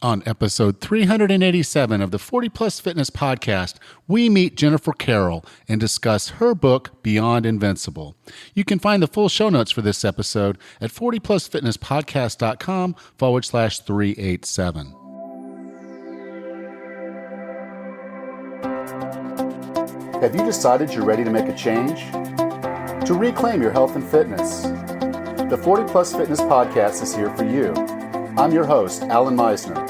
On episode 387 of the 40 Plus Fitness podcast, we meet Jennifer Carroll and discuss her book, Beyond Invincible. You can find the full show notes for this episode at 40plusfitnesspodcast.com/387. Have you decided you're ready to make a change? To reclaim your health and fitness? The 40 Plus Fitness podcast is here for you. I'm your host, Alan Meisner.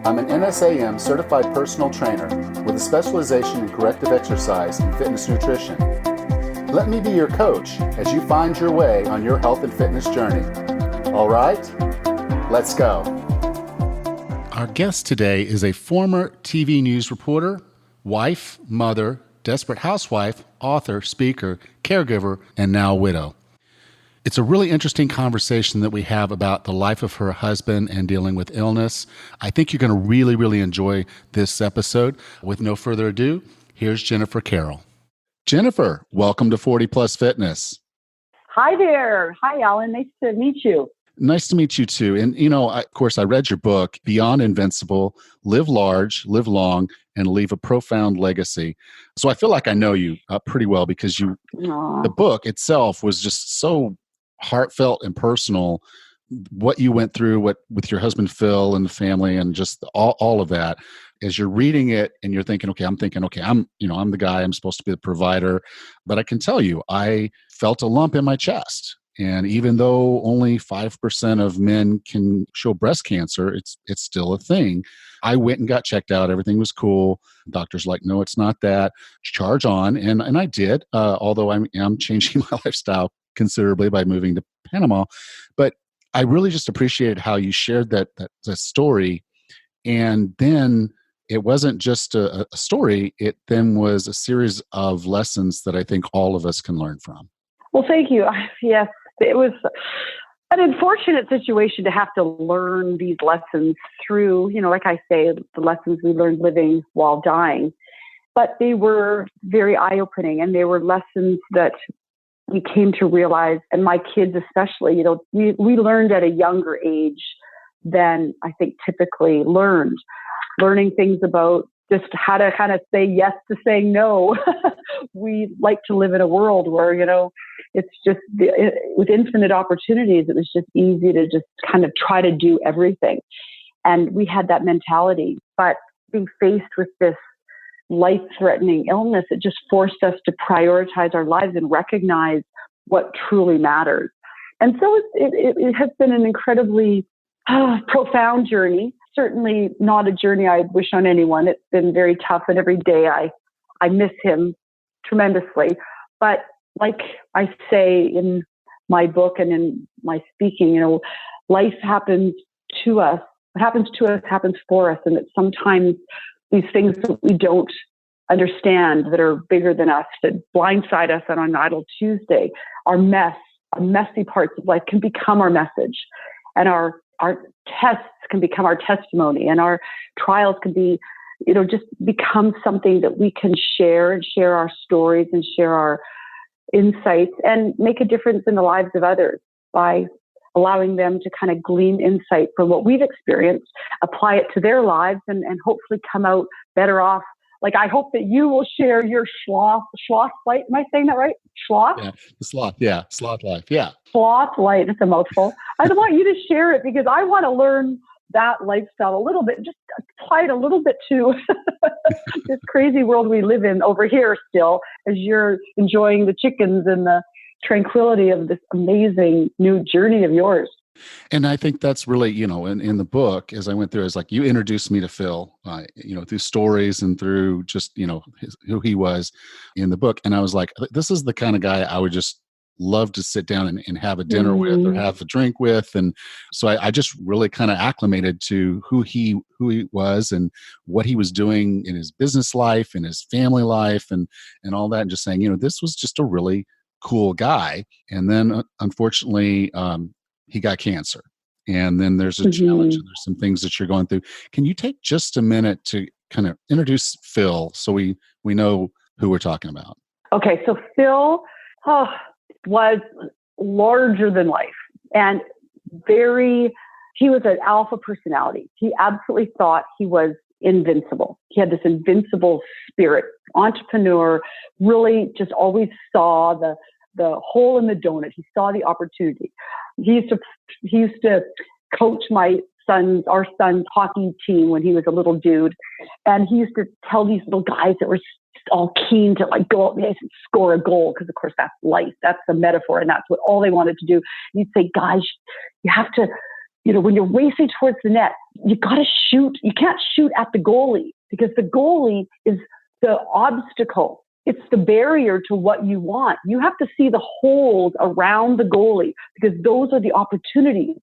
I'm an NSAM certified personal trainer with a specialization in corrective exercise and fitness nutrition. Let me be your coach as you find your way on your health and fitness journey. All right, let's go. Our guest today is a former TV news reporter, wife, mother, desperate housewife, author, speaker, caregiver, and now widow. It's a really interesting conversation that we have about the life of her husband and dealing with illness. I think you're going to really enjoy this episode. With no further ado, here's Jennifer Carroll. Jennifer, welcome to 40 Plus Fitness. Hi there. Hi, Alan. Nice to meet you. Nice to meet you too. And, of course, I read your book, Beyond Invincible, Live Large, Live Long, and Leave a Profound Legacy. So I feel like I know you pretty well because the book itself was just so heartfelt and personal, what you went through, with your husband Phil and the family, and just all of that. As you're reading it and you're thinking, I'm the guy, I'm supposed to be the provider. But I can tell you, I felt a lump in my chest. And even though only 5% of men can show breast cancer, it's still a thing. I went and got checked out. Everything was cool. Doctor's like, no, it's not that. Charge on. And I did, although I'm changing my lifestyle considerably by moving to Panama. But I really just appreciated how you shared that story. And then it wasn't just a story. It then was a series of lessons that I think all of us can learn from. Well, thank you. Yes, it was an unfortunate situation to have to learn these lessons through, like I say, the lessons we learned living while dying. But they were very eye-opening, and they were lessons that we came to realize, and my kids especially, we learned at a younger age than I think typically learning things about just how to kind of say yes to saying no. We like to live in a world where, it's just with infinite opportunities, it was just easy to just kind of try to do everything. And we had that mentality, but being faced with this life-threatening illness, it just forced us to prioritize our lives and recognize what truly matters. And so it has been an incredibly profound journey. Certainly not a journey I'd wish on anyone. It's been very tough, and every day I miss him tremendously. But like I say in my book and in my speaking, life happens to us. What happens to us happens for us, and that sometimes these things that we don't understand, that are bigger than us, that blindside us on an idle Tuesday, our messy parts of life can become our message, and our tests can become our testimony, and our trials can be, just become something that we can share our stories and share our insights and make a difference in the lives of others by allowing them to kind of glean insight from what we've experienced, apply it to their lives, and hopefully come out better off. Like, I hope that you will share your sloth life. Am I saying that right? Sloth? Yeah, the sloth. Yeah, sloth life. Yeah. Sloth life. It's a mouthful. I want you to share it because I want to learn that lifestyle a little bit, just apply it a little bit to this crazy world we live in over here still, as you're enjoying the chickens and the tranquility of this amazing new journey of yours. And I think that's really, in the book, as I went through, it's like you introduced me to Phil, through stories and through just, who he was in the book. And I was like, this is the kind of guy I would just love to sit down and have a dinner with or have a drink with. And so I just really kind of acclimated to who he was and what he was doing in his business life and his family life and all that. And just saying, this was just a really cool guy. And then unfortunately, he got cancer. And then there's a challenge and there's some things that you're going through. Can you take just a minute to kind of introduce Phil so we know who we're talking about? Okay, so Phil was larger than life and very He was an alpha personality. He absolutely thought he was invincible. He had this invincible spirit, entrepreneur, really just always saw the hole in the donut. He saw the opportunity. He used to coach our son's hockey team when he was a little dude. And he used to tell these little guys that were all keen to like go out and score a goal, because of course that's life. That's the metaphor, and that's what all they wanted to do. And he'd say, guys, you have to, when you're racing towards the net, you got to shoot. You can't shoot at the goalie, because the goalie is the obstacle. It's the barrier to what you want. You have to see the holes around the goalie, because those are the opportunities.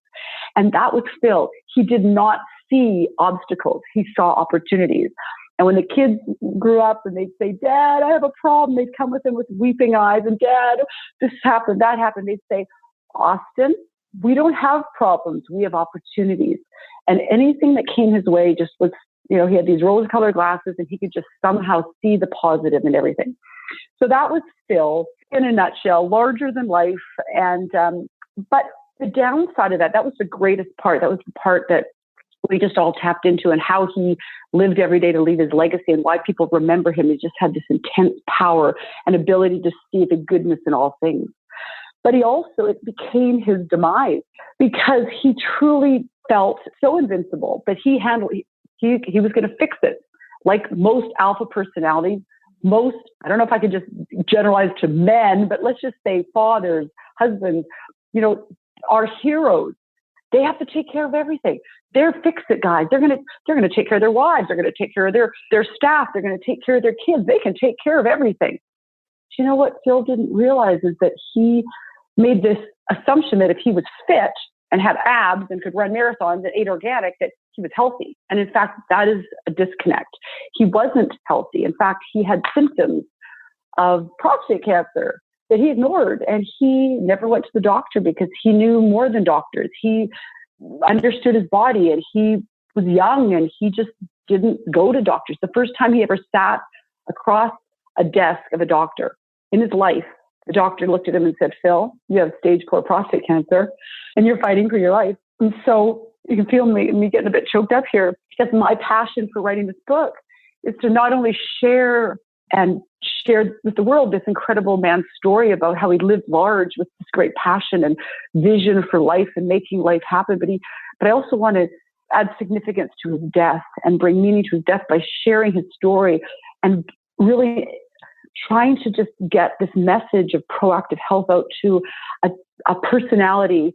And that was Phil. He did not see obstacles. He saw opportunities. And when the kids grew up and they'd say, Dad, I have a problem, they'd come with him with weeping eyes, and Dad, this happened, that happened. They'd say, Austin, we don't have problems. We have opportunities. And anything that came his way just was, he had these rose-colored glasses, and he could just somehow see the positive in everything. So that was Phil in a nutshell, larger than life. And but the downside of that was the greatest part. That was the part that we just all tapped into, and how he lived every day to leave his legacy, and why people remember him. He just had this intense power and ability to see the goodness in all things. But it became his demise, because he truly felt so invincible that he was going to fix it. Like most alpha personalities, I don't know if I could just generalize to men, but let's just say fathers, husbands, our heroes, they have to take care of everything. They're fix-it guys. They're going to take care of their wives. They're going to take care of their staff. They're going to take care of their kids. They can take care of everything. Do you know what Phil didn't realize is that he made this assumption that if he was fit and had abs and could run marathons and ate organic, that he was healthy. And in fact, that is a disconnect. He wasn't healthy. In fact, he had symptoms of prostate cancer that he ignored, and he never went to the doctor because he knew more than doctors. He understood his body, and he was young, and he just didn't go to doctors. The first time he ever sat across a desk of a doctor in his life, the doctor looked at him and said, Phil, you have stage 4 prostate cancer, and you're fighting for your life. And so you can feel me getting a bit choked up here, because my passion for writing this book is to not only share with the world this incredible man's story about how he lived large with this great passion and vision for life and making life happen, but I also want to add significance to his death and bring meaning to his death by sharing his story and really trying to just get this message of proactive health out to a personality,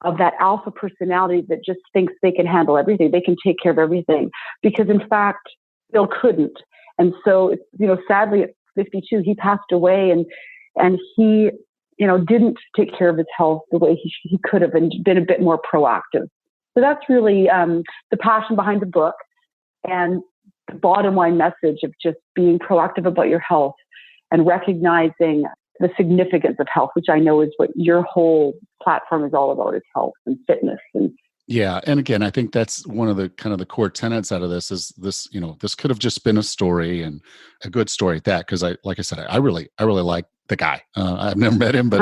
of that alpha personality that just thinks they can handle everything. They can take care of everything, because in fact, Bill couldn't. And so, sadly at 52, he passed away, and he, didn't take care of his health the way he could have, and been a bit more proactive. So that's really the passion behind the book, and the bottom line message of just being proactive about your health and recognizing the significance of health, which I know is what your whole platform is all about, is health and fitness. And yeah. And again, I think that's one of the kind of the core tenets out of this is this, this could have just been a story, and a good story at that. Cause like I said, I really like the guy. I've never met him, but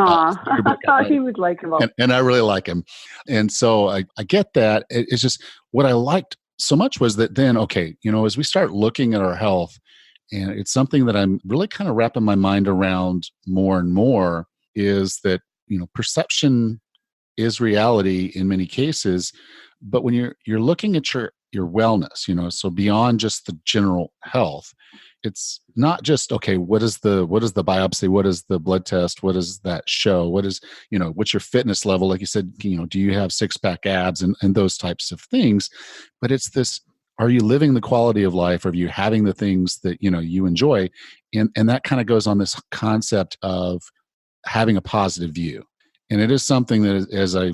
he was likable, and I really like him. And so I get that. It's just what I liked so much was that then, okay, as we start looking at our health, and it's something that I'm really kind of wrapping my mind around more and more, is that, perception is reality in many cases. But when you're looking at your wellness, so beyond just the general health, it's not just, okay, what is the biopsy? What is the blood test? What does that show? What is, what's your fitness level? Like you said, do you have 6-pack abs and those types of things? But it's this, are you living the quality of life? Are you having the things that, you enjoy? And that kind of goes on this concept of having a positive view. And it is something that, as I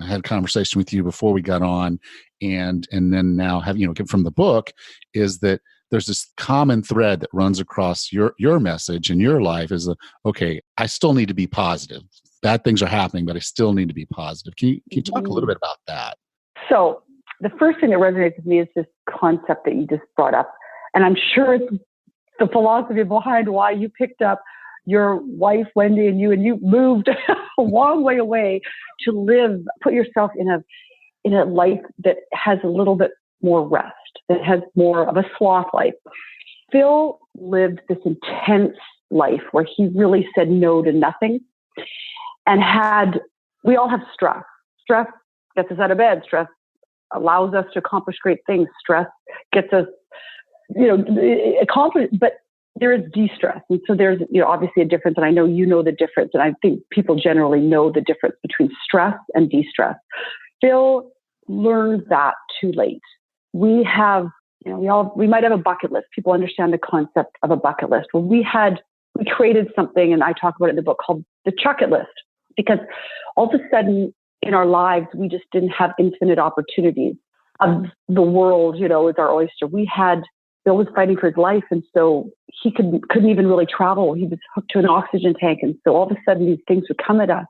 had a conversation with you before we got on, and then now have, from the book, is that there's this common thread that runs across your message and your life is, okay, I still need to be positive. Bad things are happening, but I still need to be positive. Can you talk a little bit about that? So the first thing that resonates with me is this concept that you just brought up. And I'm sure it's the philosophy behind why you picked up your wife, Wendy, and you moved a long way away to live, put yourself in a in a life that has a little bit more rest, that has more of a sloth life. Phil lived this intense life where he really said no to nothing and we all have stress. Stress gets us out of bed. Stress allows us to accomplish great things. Stress gets us, accomplished, but there is de-stress. And so there's, obviously a difference. And I know you know the difference. And I think people generally know the difference between stress and de-stress. Phil learned that too late. We have, we might have a bucket list. People understand the concept of a bucket list. Well, we created something, and I talk about it in the book, called the Chuck-It List, because all of a sudden in our lives, we just didn't have infinite opportunities of the world, is our oyster. Bill was fighting for his life, and so he couldn't even really travel. He was hooked to an oxygen tank, and so all of a sudden these things would come at us.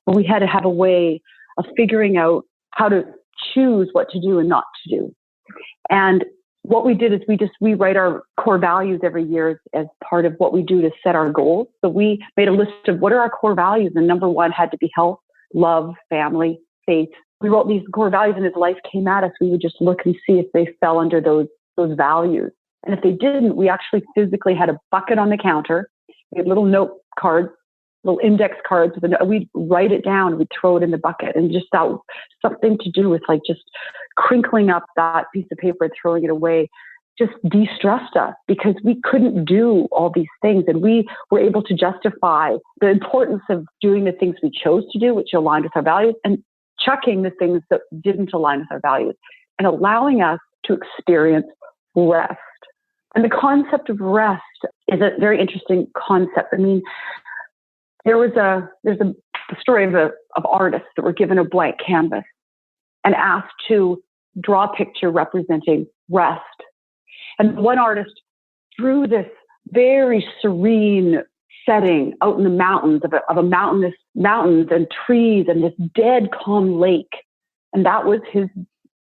And we had to have a way of figuring out how to choose what to do and not to do. And what we did is we write our core values every year as part of what we do to set our goals. So we made a list of what are our core values, and number one had to be health, love, family, faith. We wrote these core values, and as life came at us, we would just look and see if they fell under those values. And if they didn't, we actually physically had a bucket on the counter. We had little note cards, little index cards. We'd write it down, we'd throw it in the bucket, and just that something to do with like just crinkling up that piece of paper and throwing it away just de-stressed us, because we couldn't do all these things. And we were able to justify the importance of doing the things we chose to do, which aligned with our values, and chucking the things that didn't align with our values, and allowing us to experience rest. And the concept of rest is a very interesting concept. I mean, there's a story of artists that were given a blank canvas and asked to draw a picture representing rest. And one artist drew this very serene setting out in the mountains of a mountains and trees and this dead, calm lake. And that was his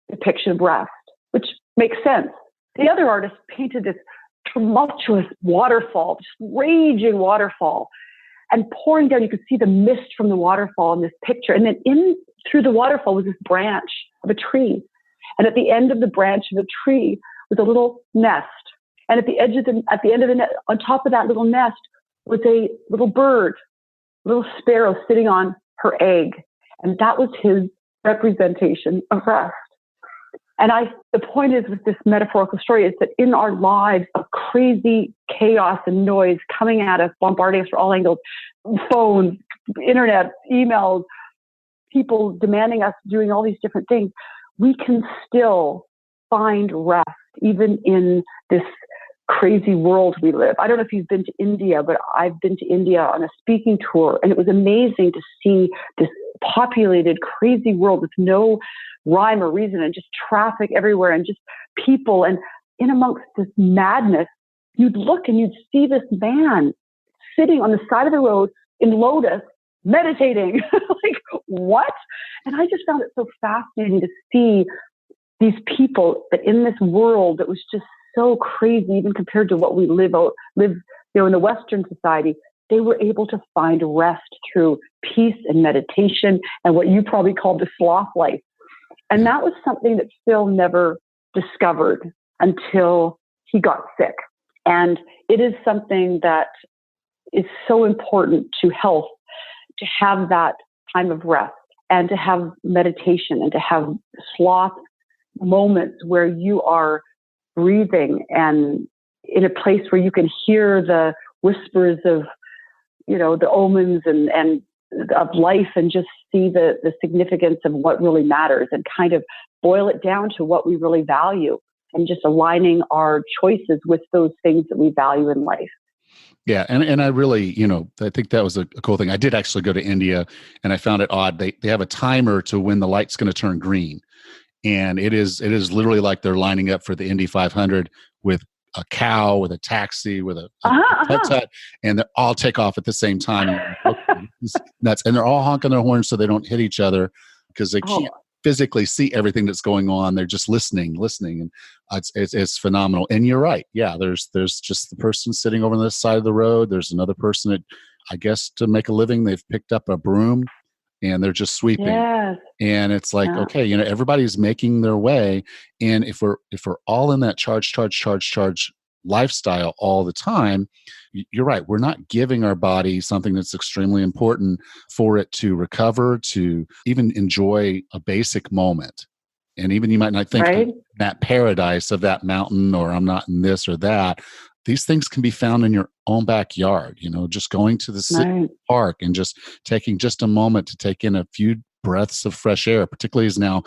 depiction of rest, which makes sense. The other artist painted this tumultuous waterfall, this raging waterfall, and pouring down. You could see the mist from the waterfall in this picture. And then through the waterfall was this branch of a tree. And at the end of the branch of the tree was a little nest. And at the end of the net, on top of that little nest, was a little bird, a little sparrow sitting on her egg. And that was his representation of rest. And the point is with this metaphorical story is that in our lives of crazy chaos and noise coming at us, bombarding us from all angles, phones, internet, emails, people demanding us doing all these different things, we can still find rest even in this crazy world we live. I don't know if you've been to India, but I've been to India on a speaking tour, and it was amazing to see this populated, crazy world with no rhyme or reason, and just traffic everywhere, and just people. And in amongst this madness, you'd look and you'd see this man sitting on the side of the road in lotus, meditating. Like, what? And I just found it so fascinating to see these people that in this world that was just so crazy, even compared to what we live in the Western society, they were able to find rest through peace and meditation and what you probably called the sloth life. And that was something that Phil never discovered until he got sick. And it is something that is so important to health, to have that time of rest and to have meditation and to have sloth moments where you are breathing and in a place where you can hear the whispers of, the omens and of life, and just see the significance of what really matters and kind of boil it down to what we really value and just aligning our choices with those things that we value in life. Yeah. And I really, I think that was a cool thing. I did actually go to India, and I found it odd. They have a timer to when the light's going to turn green. And it is literally like they're lining up for the Indy 500 with a cow, with a taxi, with a tut-tut, and they all take off at the same time. It's nuts. And they're all honking their horns so they don't hit each other, because they can't physically see everything that's going on. They're just listening. And it's phenomenal. And you're right. Yeah, there's just the person sitting over on the side of the road. There's another person that, I guess, to make a living, they've picked up a broom and they're just sweeping. Yes. And it's like, Yeah. okay, everybody's making their way. And if we're all in that charge lifestyle all the time, you're right. We're not giving our body something that's extremely important for it to recover, to even enjoy a basic moment. And even you might not think I'm Right. in that paradise of that mountain, or I'm not in this or that. These things can be found in your own backyard, just going to the city Right. park and just taking just a moment to take in a few breaths of fresh air, particularly as now,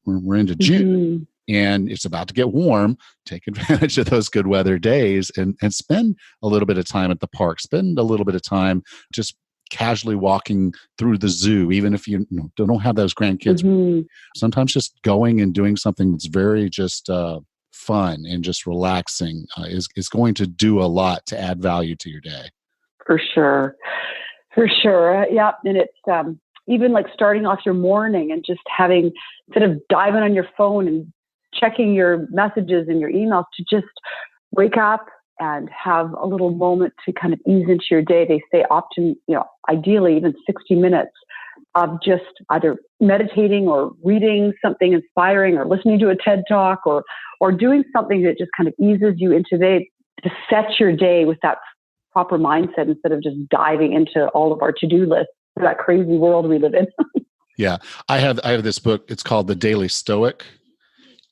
we're into June Hmm. and it's about to get warm. Take advantage of those good weather days and spend a little bit of time at the park, spend a little bit of time just casually walking through the zoo, even if don't have those grandkids. Hmm. Sometimes just going and doing something that's very just fun and just relaxing is going to do a lot to add value to your day. For sure. For sure. Yeah. And it's even like starting off your morning and just having, instead of diving on your phone and checking your messages and your emails, to just wake up and have a little moment to kind of ease into your day. They say often, ideally even 60 minutes of just either meditating or reading something inspiring or listening to a TED Talk or doing something that just kind of eases you into the day, to set your day with that proper mindset instead of just diving into all of our to-do lists for that crazy world we live in. Yeah. I have this book. It's called The Daily Stoic.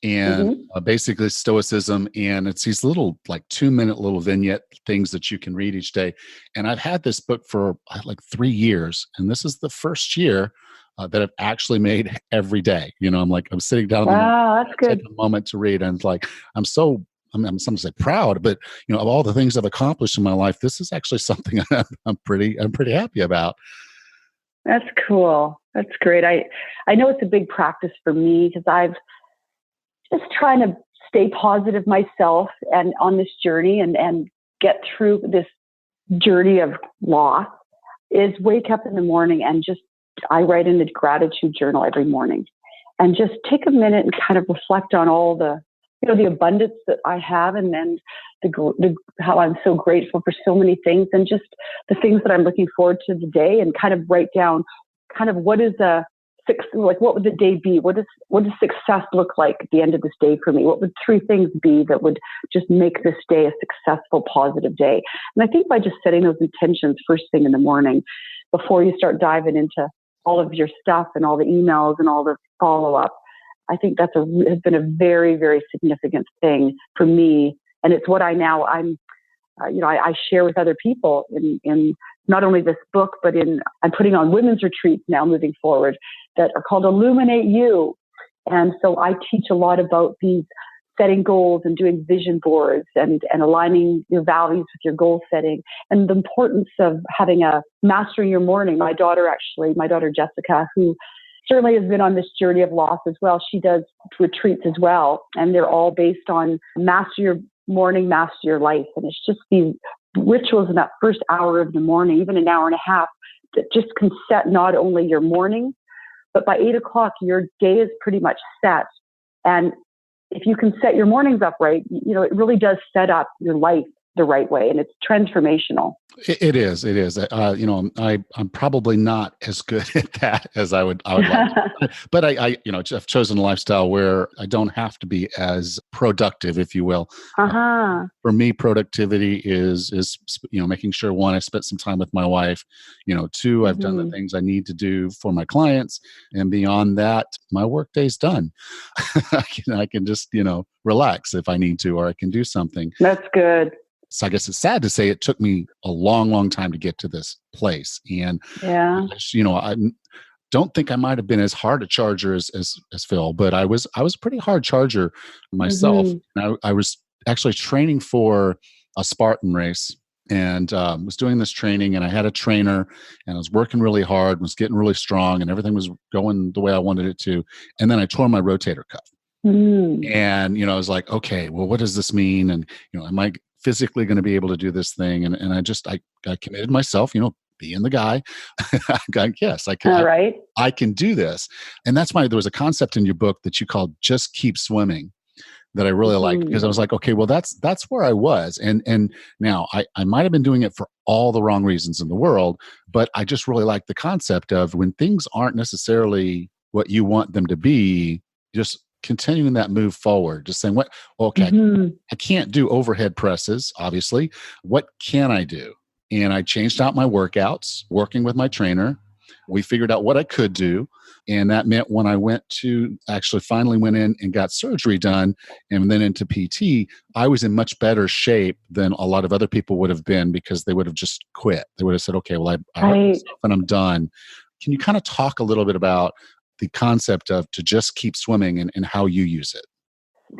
And Mm-hmm. basically stoicism, and it's these little like 2-minute little vignette things that you can read each day. And I've had this book for like 3 years, and this is the first year that I've actually made every day. I'm sitting down in the morning, Wow, that's good. taking a moment to read, and it's like I'm some say proud, but of all the things I've accomplished in my life, this is actually something I'm pretty happy about. That's cool. That's great. I know it's a big practice for me because I've just trying to stay positive myself and on this journey and get through this journey of loss, is wake up in the morning and just, I write in the gratitude journal every morning and just take a minute and kind of reflect on all the, the abundance that I have, and then how I'm so grateful for so many things, and just the things that I'm looking forward to the day, and kind of write down kind of what would the day be? What does success look like at the end of this day for me? What would 3 things be that would just make this day a successful, positive day? And I think by just setting those intentions first thing in the morning, before you start diving into all of your stuff and all the emails and all the follow-up, I think has been a very, very significant thing for me. And it's what I share with other people in not only this book, but I'm putting on women's retreats now moving forward that are called Illuminate You. And so I teach a lot about these setting goals and doing vision boards and aligning your values with your goal setting, and the importance of mastering your morning. My daughter Jessica, who certainly has been on this journey of loss as well, she does retreats as well. And they're all based on master your morning, master your life. And it's just these rituals in that first hour of the morning, even an hour and a half, that just can set not only your morning, but by 8 o'clock, your day is pretty much set. And if you can set your mornings up right, it really does set up your life the right way, and it's transformational. It is. I'm probably not as good at that as I would like to. But I've chosen a lifestyle where I don't have to be as productive, if you will. For me, productivity is making sure, 1, I spent some time with my wife. 2, I've done the things I need to do for my clients, and beyond that, my work day's done. I can just relax if I need to, or I can do something. That's good. So I guess it's sad to say it took me a long, long time to get to this place. And, I don't think I might have been as hard a charger as Phil, but I was a pretty hard charger myself. And I was actually training for a Spartan race, and was doing this training, and I had a trainer, and I was working really hard, was getting really strong, and everything was going the way I wanted it to. And then I tore my rotator cuff. And, I was like, okay, well, what does this mean? And, am I physically going to be able to do this thing? And I committed myself, being the guy. Yes, I can. All right. I can do this. And that's why there was a concept in your book that you called "Just Keep Swimming" that I really liked, because I was like, okay, well, that's where I was. And now I might have been doing it for all the wrong reasons in the world. But I just really like the concept of when things aren't necessarily what you want them to be, just continuing that move forward, just saying, what, okay, I can't do overhead presses, obviously. What can I do? And I changed out my workouts, working with my trainer. We figured out what I could do. And that meant when I went to actually finally went in and got surgery done and then into PT, I was in much better shape than a lot of other people would have been because they would have just quit. They would have said, okay, well, I hurt myself and I'm done. Can you kind of talk a little bit about the concept of to just keep swimming and how you use it?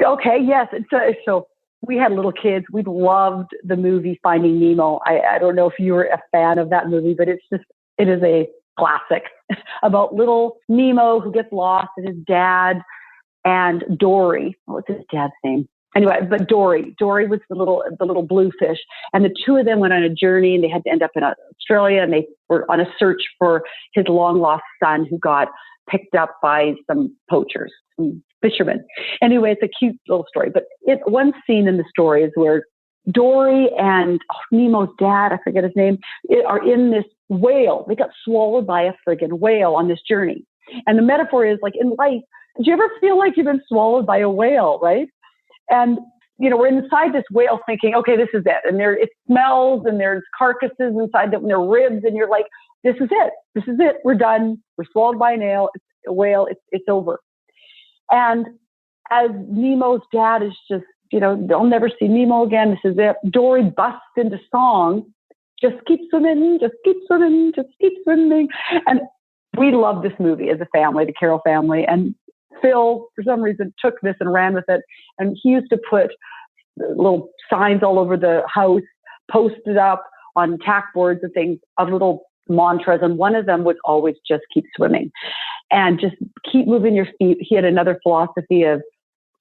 Okay, yes. So we had little kids. We loved the movie Finding Nemo. I don't know if you were a fan of that movie, but it is a classic about little Nemo who gets lost and his dad and Dory. What's his dad's name? Anyway, but Dory was the little blue fish. And the two of them went on a journey and they had to end up in Australia and they were on a search for his long lost son who got picked up by some poachers, some fishermen. Anyway, it's a cute little story. But one scene in the story is where Dory and Nemo's dad, I forget his name, are in this whale. They got swallowed by a friggin' whale on this journey. And the metaphor is like in life, do you ever feel like you've been swallowed by a whale, right? And, we're inside this whale thinking, okay, this is it. And it smells and there's carcasses inside them and there are ribs. And you're like, this is it. This is it. We're done. We're swallowed by a whale. It's over. And as Nemo's dad is just, they'll never see Nemo again. This is it. Dory busts into song. Just keep swimming. Just keep swimming. Just keep swimming. And we loved this movie as a family, the Carroll family. And Phil, for some reason, took this and ran with it. And he used to put little signs all over the house, posted up on tack boards and things of little mantras. And one of them was always just keep swimming and just keep moving your feet. He had another philosophy of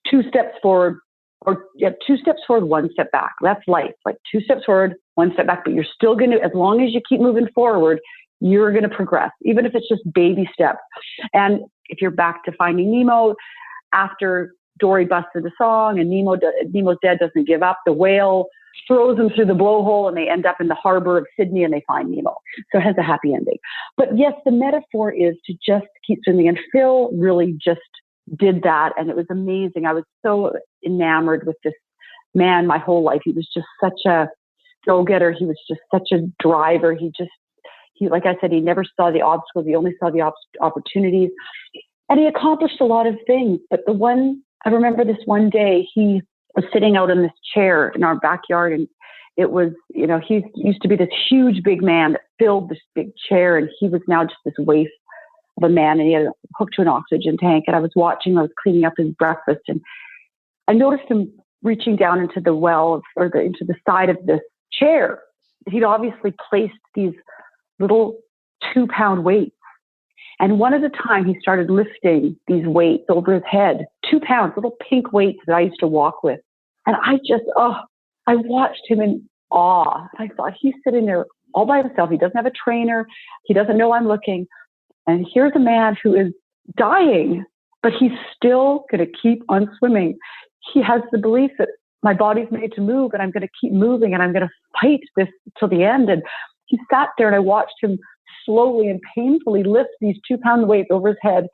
2 steps forward, 2 steps forward, 1 step back. That's life. Like 2 steps forward, 1 step back, but you're still going to, as long as you keep moving forward, you're going to progress, even if it's just baby steps. And if you're back to Finding Nemo, after Dory busts into song and Nemo's dad doesn't give up, the whale throws them through the blowhole and they end up in the harbor of Sydney and they find Nemo. So it has a happy ending. But yes, the metaphor is to just keep swimming. And Phil really just did that. And it was amazing. I was so enamored with this man my whole life. He was just such a go-getter. He was just such a driver. He like I said, he never saw the obstacles. He only saw the opportunities. And he accomplished a lot of things. But I remember this one day, he was sitting out in this chair in our backyard. And it was, he used to be this huge, big man that filled this big chair. And he was now just this waif of a man. And he had hooked to an oxygen tank. And I was cleaning up his breakfast. And I noticed him reaching down into the well into the side of this chair. He'd obviously placed these little 2-pound weights. And one at a time, he started lifting these weights over his head, 2 pounds, little pink weights that I used to walk with. And I watched him in awe. I thought, he's sitting there all by himself. He doesn't have a trainer. He doesn't know I'm looking. And here's a man who is dying, but he's still going to keep on swimming. He has the belief that my body's made to move and I'm going to keep moving and I'm going to fight this till the end. And he sat there and I watched him slowly and painfully lift these 2-pound weights over his head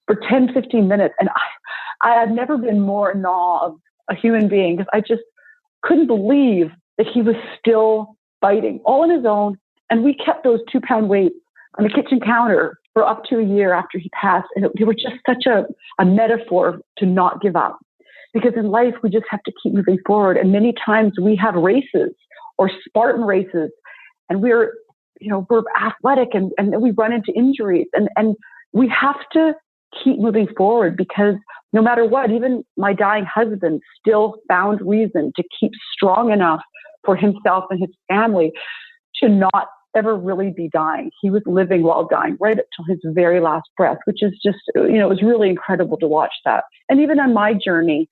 for 10, 15 minutes. And I have never been more in awe of a human being because I just couldn't believe that he was still fighting all on his own. And we kept those 2-pound weights on the kitchen counter for up to a year after he passed. And they were just such a metaphor to not give up. Because in life, we just have to keep moving forward. And many times we have races or Spartan races and we're athletic and we run into injuries and we have to keep moving forward because no matter what, even my dying husband still found reason to keep strong enough for himself and his family to not ever really be dying. He was living while dying right up till his very last breath, which is just, it was really incredible to watch that. And even on my journey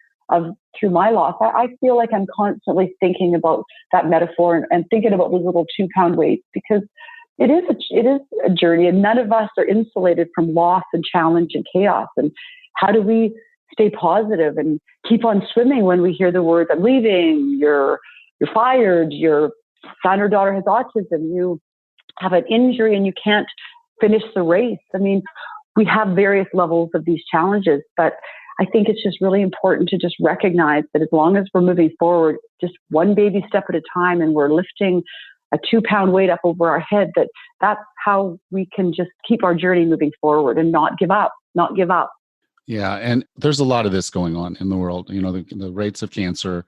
through my loss, I feel like I'm constantly thinking about that metaphor and thinking about those little 2-pound weights because it is a journey and none of us are insulated from loss and challenge and chaos. And how do we stay positive and keep on swimming when we hear the words, I'm leaving, you're fired, you're son or daughter has autism, you have an injury and you can't finish the race. I mean, we have various levels of these challenges, but I think it's just really important to just recognize that as long as we're moving forward, just one baby step at a time, and we're lifting a 2-pound weight up over our head, that's how we can just keep our journey moving forward and not give up. Yeah. And there's a lot of this going on in the world. The rates of cancer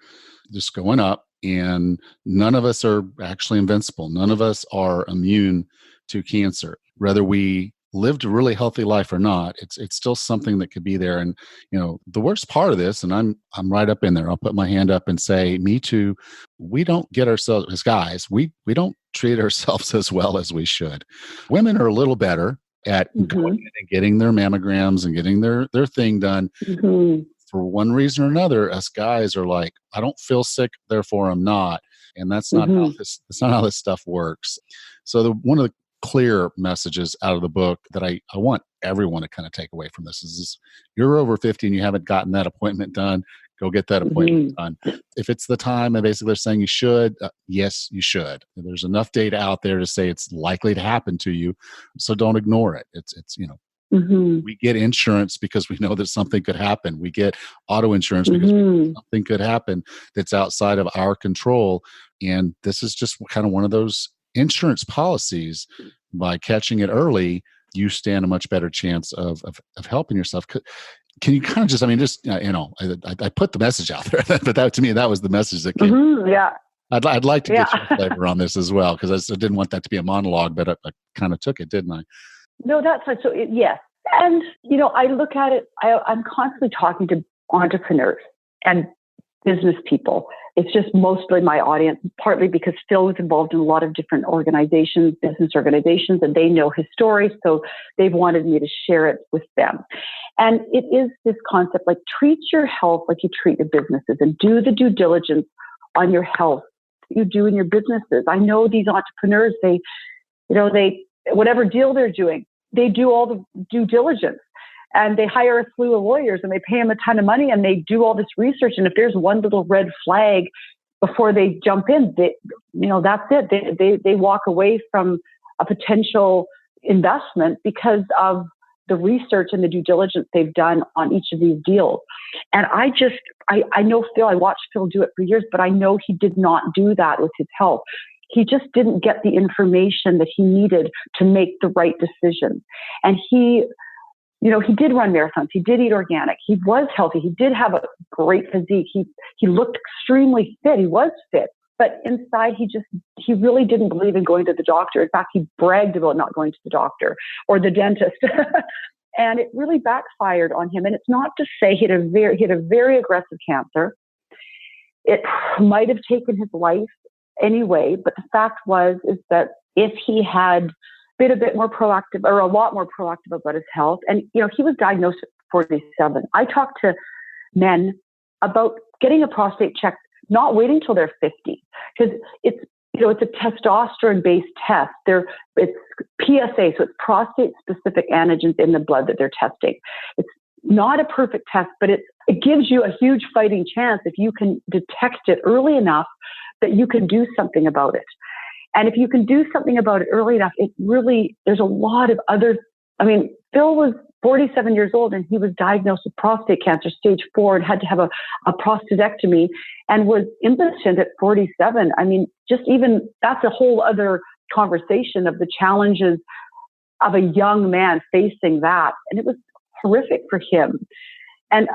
just going up, and none of us are actually invincible. None of us are immune to cancer. Whether we lived a really healthy life or not, it's still something that could be there. And the worst part of this, and I'm right up in there, I'll put my hand up and say, me too, we don't get ourselves, as guys, we don't treat ourselves as well as we should. Women are a little better at going in and getting their mammograms and getting their thing done. For one reason or another, us guys are like, I don't feel sick, therefore I'm not. And that's not that's not how this stuff works. So one of the clear messages out of the book that I want everyone to kind of take away from this is you're over 50 and you haven't gotten that appointment done, go get that appointment done. If it's the time, and basically they're saying you should, yes, you should. There's enough data out there to say it's likely to happen to you, so don't ignore it. It's we get insurance because we know that something could happen. We get auto insurance because we know something could happen that's outside of our control. And this is just kind of one of those insurance policies. By catching it early, you stand a much better chance of helping yourself. Can you kind of just, I put the message out there, but that, to me, that was the message that came. Yeah. I'd like to get your flavor on this as well, because I didn't want that to be a monologue, but I kind of took it, didn't I? No, that's fine. So yes. And, I look at it, I'm constantly talking to entrepreneurs and business people. It's just mostly my audience, partly because Phil was involved in a lot of different organizations, business organizations, and they know his story. So they've wanted me to share it with them. And it is this concept, like, treat your health like you treat your businesses, and do the due diligence on your health that you do in your businesses. I know these entrepreneurs, they whatever deal they're doing, they do all the due diligence. And they hire a slew of lawyers and they pay them a ton of money and they do all this research. And if there's one little red flag before they jump in, that's it. They walk away from a potential investment because of the research and the due diligence they've done on each of these deals. And I know Phil, I watched Phil do it for years, but I know he did not do that with his health. He just didn't get the information that he needed to make the right decision. And he did run marathons. He did eat organic. He was healthy. He did have a great physique. He looked extremely fit. He was fit. But inside, he really didn't believe in going to the doctor. In fact, he bragged about not going to the doctor or the dentist. And it really backfired on him. And it's not to say he had a very aggressive cancer. It might have taken his life anyway. But the fact is that if he had been a bit more proactive, or a lot more proactive about his health. And, he was diagnosed at 47. I talked to men about getting a prostate check, not waiting till they're 50, because it's a testosterone-based test. It's PSA, so it's prostate-specific antigens in the blood that they're testing. It's not a perfect test, but it gives you a huge fighting chance if you can detect it early enough that you can do something about it. And if you can do something about it early enough, there's a lot of other, Phil was 47 years old and he was diagnosed with prostate cancer, stage 4, and had to have a prostatectomy and was impotent at 47. That's a whole other conversation of the challenges of a young man facing that. And it was horrific for him. And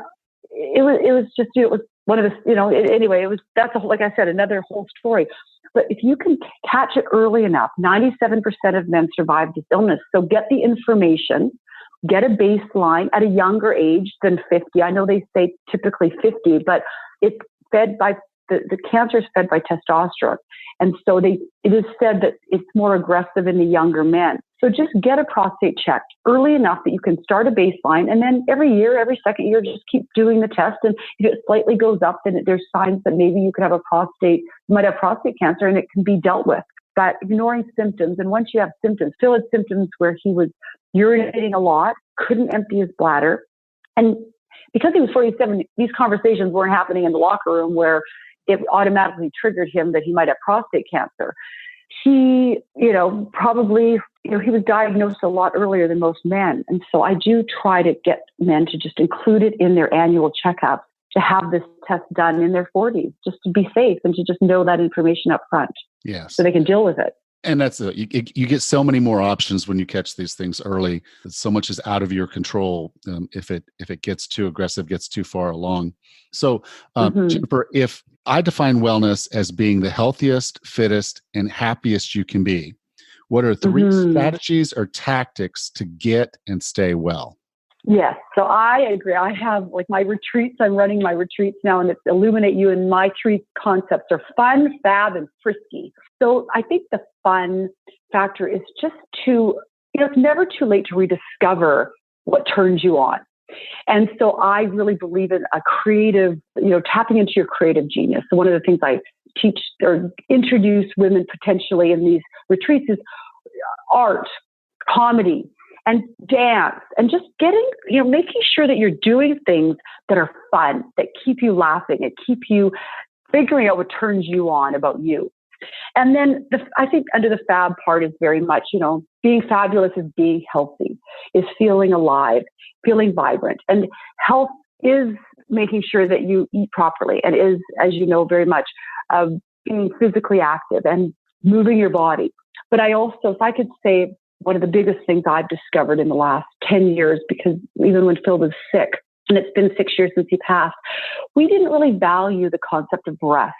it was one of the, like I said, another whole story. But if you can catch it early enough, 97% of men survive this illness. So get the information, get a baseline at a younger age than 50. I know they say typically 50, but it's fed by, the cancer is fed by testosterone. And so it is said that it's more aggressive in the younger men. So just get a prostate checked early enough that you can start a baseline. And then every second year, just keep doing the test. And if it slightly goes up, then there's signs that maybe you might have prostate cancer, and it can be dealt with. But ignoring symptoms, and once you have symptoms, Phil had symptoms where he was urinating a lot, couldn't empty his bladder. And because he was 47, these conversations weren't happening in the locker room where it automatically triggered him that he might have prostate cancer. He, probably, he was diagnosed a lot earlier than most men. And so I do try to get men to just include it in their annual checkups, to have this test done in their 40s, just to be safe and to just know that information up front. Yes. So they can deal with it. And that's you get so many more options when you catch these things early. So much is out of your control if it gets too aggressive, gets too far along. So, Jennifer, if I define wellness as being the healthiest, fittest, and happiest you can be, what are three strategies or tactics to get and stay well? Yes. So I agree. I have my retreats. I'm running my retreats now, and it's Illuminate You. And my three concepts are fun, fab, and frisky. So I think the fun factor is just it's never too late to rediscover what turns you on. And so I really believe in a creative, tapping into your creative genius. So one of the things I teach or introduce women potentially in these retreats is art, comedy, and dance, and just making sure that you're doing things that are fun, that keep you laughing, and keep you figuring out what turns you on about you. And then I think under the fab part is very much, being fabulous is being healthy, is feeling alive, feeling vibrant. And health is making sure that you eat properly, and is, as you know, very much being physically active and moving your body. But I also, if I could say, one of the biggest things I've discovered in the last 10 years, because even when Phil was sick, and it's been 6 years since he passed, we didn't really value the concept of rest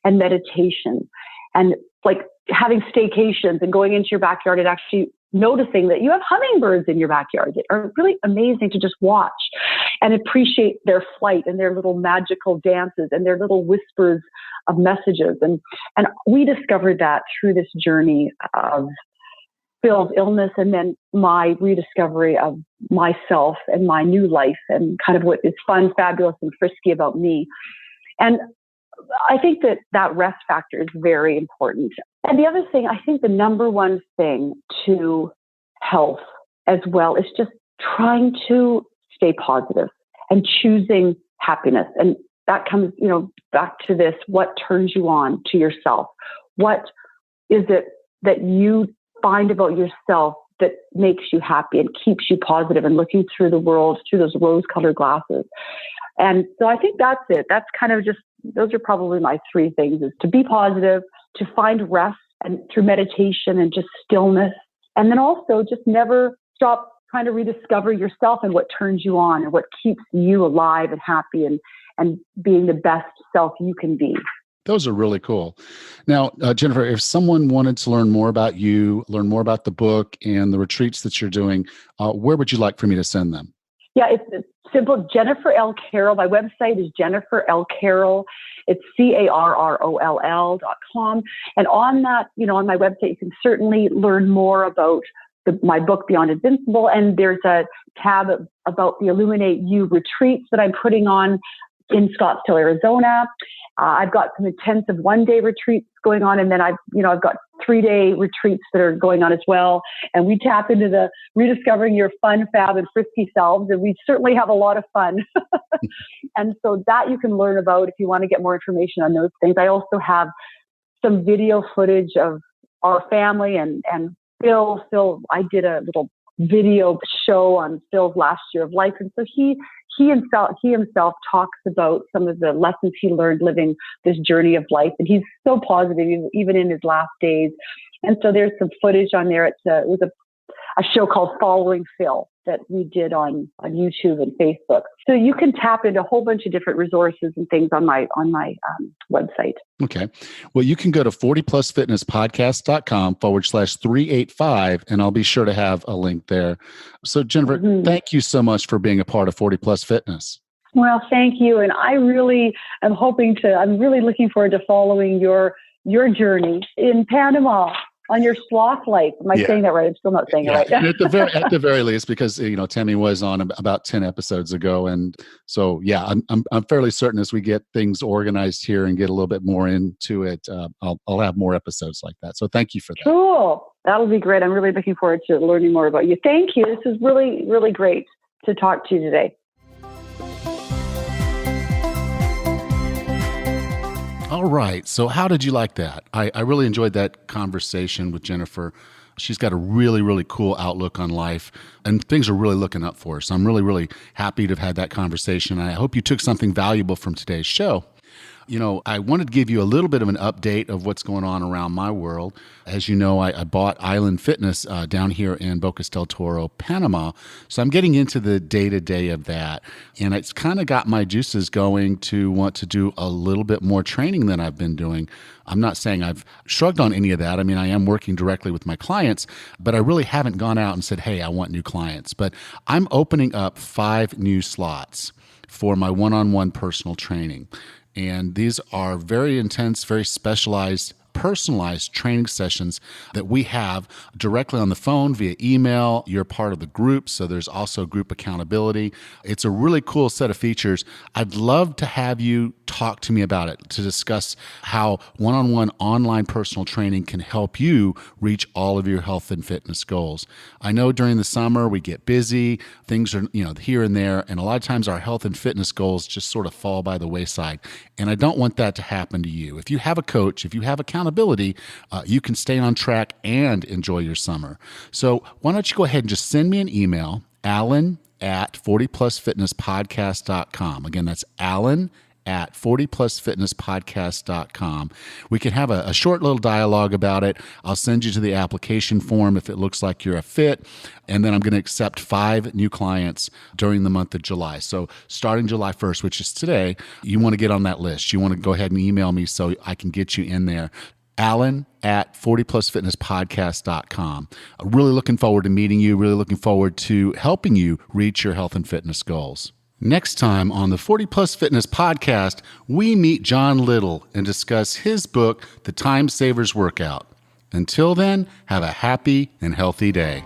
and meditation and having staycations and going into your backyard and actually noticing that you have hummingbirds in your backyard that are really amazing to just watch and appreciate their flight and their little magical dances and their little whispers of messages. And we discovered that through this journey of Phil's illness, and then my rediscovery of myself and my new life, and kind of what is fun, fabulous, and frisky about me. And I think that rest factor is very important. And the other thing, I think the number one thing to health as well is just trying to stay positive and choosing happiness. And that comes, back to this: what turns you on to yourself? What is it that you find about yourself that makes you happy and keeps you positive and looking through the world through those rose-colored glasses? And so I think that's it. That's kind of just, those are probably my three things: is to be positive, to find rest and through meditation and just stillness. And then also just never stop trying to rediscover yourself and what turns you on and what keeps you alive and happy and being the best self you can be. Those are really cool. Now, Jennifer, if someone wanted to learn more about you, learn more about the book and the retreats that you're doing, where would you like for me to send them? Yeah, it's simple. Jennifer L Carroll. My website is Jennifer L Carroll. It's CARROLL.com. And on that, on my website, you can certainly learn more about my book, Beyond Invincible. And there's a tab about the Illuminate You retreats that I'm putting on in Scottsdale, Arizona. I've got some intensive one-day retreats going on, and then I've got 3-day retreats that are going on as well. And we tap into the rediscovering your fun, fab, and frisky selves, and we certainly have a lot of fun. And so that you can learn about if you want to get more information on those things. I also have some video footage of our family and Phil. I did a little video show on Phil's last year of life, and so he himself talks about some of the lessons he learned living this journey of life. And he's so positive, even in his last days. And so there's some footage on there. It was a show called Following Phil that we did on YouTube and Facebook. So you can tap into a whole bunch of different resources and things on my website. Okay. Well, you can go to 40plusfitnesspodcast.com/385, and I'll be sure to have a link there. So Jennifer, thank you so much for being a part of 40 Plus Fitness. Well, thank you. And I really am I'm really looking forward to following your journey in Panama on your sloth life. Am I saying that right? I'm still not saying it right. And at the very least, because Tammy was on about 10 episodes ago, and so I'm fairly certain as we get things organized here and get a little bit more into it, I'll have more episodes like that. So thank you for that. Cool. That'll be great. I'm really looking forward to learning more about you. Thank you. This is really, really great to talk to you today. All right. So how did you like that? I really enjoyed that conversation with Jennifer. She's got a really, really cool outlook on life, and things are really looking up for her. So I'm really, really happy to have had that conversation. I hope you took something valuable from today's show. I wanted to give you a little bit of an update of what's going on around my world. As you know, I bought Island Fitness down here in Bocas del Toro, Panama. So I'm getting into the day-to-day of that. And it's kind of got my juices going to want to do a little bit more training than I've been doing. I'm not saying I've shrugged on any of that. I mean, I am working directly with my clients, but I really haven't gone out and said, hey, I want new clients. But I'm opening up 5 new slots for my one-on-one personal training. And these are very intense, very specialized, personalized training sessions that we have directly on the phone via email. You're part of the group, so there's also group accountability. It's a really cool set of features. I'd love to have you talk to me about it, to discuss how one-on-one online personal training can help you reach all of your health and fitness goals. I know during the summer we get busy, things are here and there, and a lot of times our health and fitness goals just sort of fall by the wayside. And I don't want that to happen to you. If you have a coach, if you have accountability, you can stay on track and enjoy your summer. So why don't you go ahead and just send me an email, alan@40plusfitnesspodcast.com. Again, that's alan@40plusfitnesspodcast.com. We can have a short little dialogue about it. I'll send you to the application form if it looks like you're a fit. And then I'm going to accept 5 new clients during the month of July. So starting July 1st, which is today, you want to get on that list. You want to go ahead and email me so I can get you in there. alan@40plusfitnesspodcast.com. Really looking forward to meeting you. Really looking forward to helping you reach your health and fitness goals. Next time on the 40 Plus Fitness Podcast, we meet John Little and discuss his book, The Time Savers Workout. Until then, have a happy and healthy day.